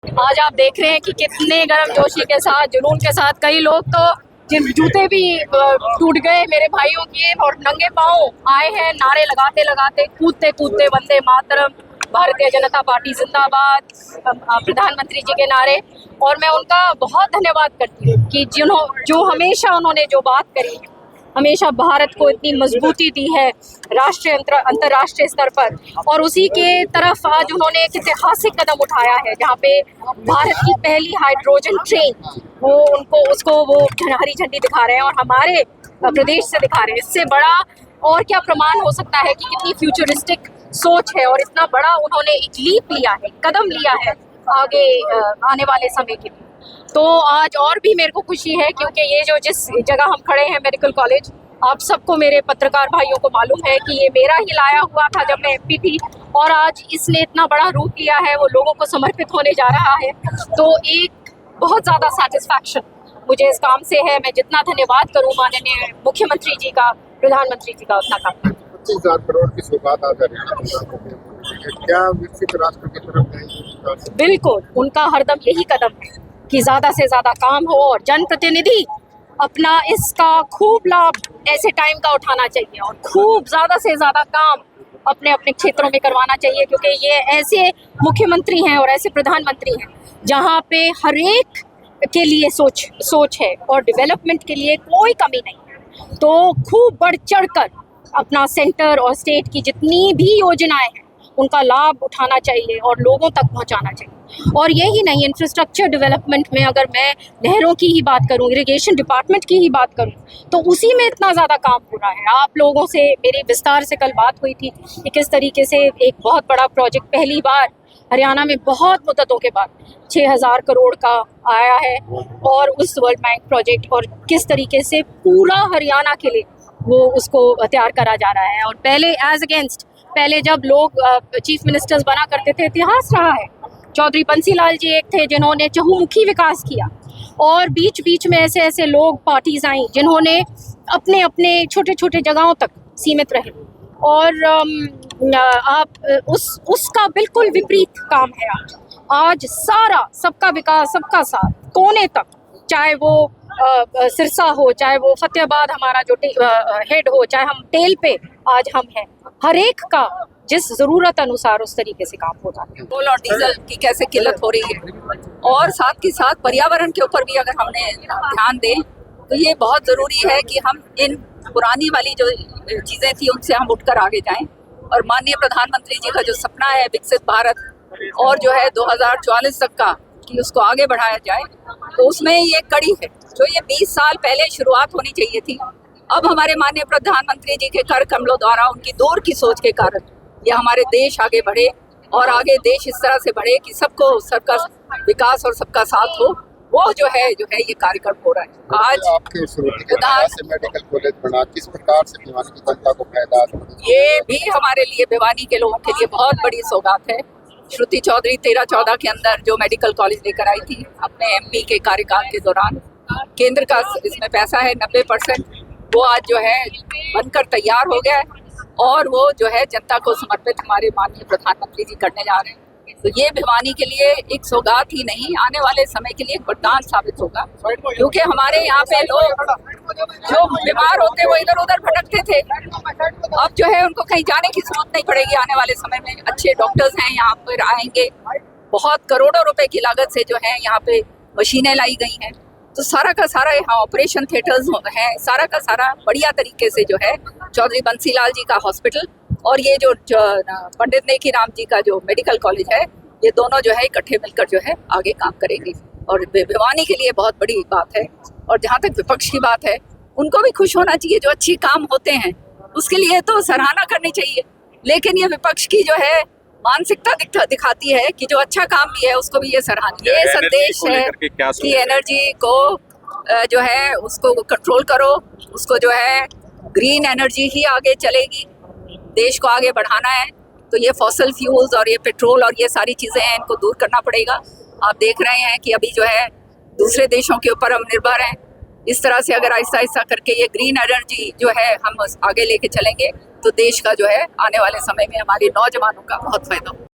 आज आप देख रहे हैं कि कितने गर्मजोशी के साथ, जुनून के साथ, कई लोग तो जिन जूते भी टूट गए मेरे भाइयों के और नंगे पांव आए हैं, नारे लगाते लगाते, कूदते कूदते, वंदे मातरम, भारतीय जनता पार्टी जिंदाबाद, प्रधानमंत्री जी के नारे। और मैं उनका बहुत धन्यवाद करती हूँ कि जो हमेशा उन्होंने जो बात करी, हमेशा भारत को इतनी मजबूती दी है राष्ट्रीय अंतर्राष्ट्रीय स्तर पर, और उसी के तरफ आज उन्होंने एक ऐतिहासिक कदम उठाया है जहाँ पे भारत की पहली हाइड्रोजन ट्रेन वो हरी झंडी दिखा रहे हैं और हमारे प्रदेश से दिखा रहे हैं। इससे बड़ा और क्या प्रमाण हो सकता है कि कितनी फ्यूचरिस्टिक सोच है और इतना बड़ा उन्होंने एक लीप लिया है, कदम लिया है आगे आने वाले समय के लिए। तो आज और भी मेरे को खुशी है क्योंकि ये जो जिस जगह हम खड़े हैं, मेडिकल कॉलेज, आप सबको, मेरे पत्रकार भाइयों को मालूम है कि ये मेरा ही लाया हुआ था जब मैं एमपी थी, और आज इसने इतना बड़ा रूप लिया है, वो लोगों को समर्पित होने जा रहा है। तो एक बहुत ज़्यादा सेटिस्फैक्शन मुझे इस काम से है। मैं जितना धन्यवाद करूँ माननीय मुख्यमंत्री जी का, प्रधानमंत्री जी का, उतना कम। 25,000 करोड़ की सौगात आज हरियाणा क्या विकसित राष्ट्र की तरफ जाएगी? बिल्कुल, उनका हरदम यही कदम है कि ज़्यादा से ज़्यादा काम हो और जनप्रतिनिधि अपना इसका खूब लाभ ऐसे टाइम का उठाना चाहिए और खूब ज़्यादा से ज़्यादा काम अपने अपने क्षेत्रों में करवाना चाहिए, क्योंकि ये ऐसे मुख्यमंत्री हैं और ऐसे प्रधानमंत्री हैं जहाँ पे हर एक के लिए सोच है और डेवलपमेंट के लिए कोई कमी नहीं है। तो खूब बढ़ चढ़ कर अपना सेंटर और स्टेट की जितनी भी योजनाएं हैं उनका लाभ उठाना चाहिए और लोगों तक पहुंचाना चाहिए। और यही नहीं, इंफ्रास्ट्रक्चर डेवलपमेंट में अगर मैं नहरों की ही बात करूं, इरिगेशन डिपार्टमेंट की ही बात करूं, तो उसी में इतना ज़्यादा काम हो रहा है। आप लोगों से मेरी विस्तार से कल बात हुई थी कि किस तरीके से एक बहुत बड़ा प्रोजेक्ट पहली बार हरियाणा में बहुत मुद्दतों के बाद 6,000 करोड़ का आया है, और उस वर्ल्ड बैंक प्रोजेक्ट, और किस तरीके से पूरा हरियाणा के लिए वो उसको तैयार करा जा रहा है। और पहले जब लोग चीफ मिनिस्टर्स बना करते थे, इतिहास रहा है, चौधरी बंसीलाल जी एक थे जिन्होंने चहुमुखी विकास किया, और बीच बीच में ऐसे ऐसे लोग, पार्टीज आई जिन्होंने अपने अपने छोटे छोटे जगहों तक सीमित रहे। और आप उसका बिल्कुल विपरीत काम है आज सारा, सबका विकास, सबका साथ, कोने तक, चाहे वो सिरसा हो, चाहे वो फतेहाबाद हमारा जो हेड हो, चाहे हम टेल पे आज हम हैं, हर एक का जिस जरूरत अनुसार उस तरीके से काम हो जाता है। पेट्रोल और डीजल की कैसे किल्लत हो रही है, और साथ के साथ पर्यावरण के ऊपर भी अगर हमने ध्यान दें तो ये बहुत ज़रूरी है कि हम इन पुरानी वाली जो चीज़ें थी उनसे हम उठकर आगे जाएं। और माननीय प्रधानमंत्री जी का जो सपना है विकसित भारत, और जो है 2044 तक का, कि उसको आगे बढ़ाया जाए, तो उसमें ये कड़ी है जो ये 20 साल पहले शुरुआत होनी चाहिए थी। अब हमारे माननीय प्रधानमंत्री जी के कर कमलों द्वारा, उनकी दूर की सोच के कारण ये हमारे देश आगे बढ़े, और आगे देश इस तरह से बढ़े कि सबका विकास और सबका साथ हो। वो जो है ये कार्यक्रम हो रहा है आज। आपके मेडिकल कॉलेज बना, किस प्रकार से भिवानी की जनता को फायदा? ये भी हमारे लिए, भिवानी के लोगों के लिए बहुत बड़ी सौगात है। श्रुति चौधरी 13-14 के अंदर जो मेडिकल कॉलेज लेकर आई थी अपने एमपी के कार्यकाल के दौरान, केंद्र का इसमें पैसा है 90%, वो आज जो है बनकर तैयार हो गया है, और वो जो है जनता को समर्पित हमारे माननीय प्रधानमंत्री जी करने जा रहे हैं। तो ये भिवानी के लिए एक सौगात ही नहीं, आने वाले समय के लिए एक वरदान साबित होगा, क्योंकि हमारे यहाँ पे लोग जो बीमार होते वो इधर उधर भटकते थे, अब जो है उनको कहीं जाने की जरूरत नहीं पड़ेगी। आने वाले समय में अच्छे डॉक्टर्स हैं यहाँ पर आएंगे, बहुत करोड़ों रुपए की लागत से जो है यहाँ पे मशीनें लाई गई हैं, तो सारा का सारा यहाँ ऑपरेशन थिएटर्स हैं, सारा का सारा बढ़िया तरीके से जो है चौधरी बंसीलाल जी का हॉस्पिटल और ये जो पंडित नेकी राम जी का जो मेडिकल कॉलेज है, ये दोनों जो है इकट्ठे मिलकर जो है आगे काम करेंगे, और भिवानी के लिए बहुत बड़ी बात है। और जहाँ तक विपक्ष की बात है, उनको भी खुश होना चाहिए, जो अच्छे काम होते हैं उसके लिए तो सराहना करनी चाहिए, लेकिन ये विपक्ष की जो है मानसिकता दिखाती है कि जो अच्छा काम भी है उसको भी ये सराहनीय। ये संदेश है कि एनर्जी को जो है उसको कंट्रोल करो, उसको जो है ग्रीन एनर्जी ही आगे चलेगी, देश को आगे बढ़ाना है। तो ये फॉसल फ्यूल्स और ये पेट्रोल और ये सारी चीज़ें हैं, इनको दूर करना पड़ेगा। आप देख रहे हैं कि अभी जो है दूसरे देशों के ऊपर हम निर्भर हैं। इस तरह से अगर आहिस्ता आहिस्ता करके ये ग्रीन एनर्जी जो है हम आगे लेके चलेंगे, तो देश का जो है आने वाले समय में हमारे नौजवानों का बहुत फायदा होगा।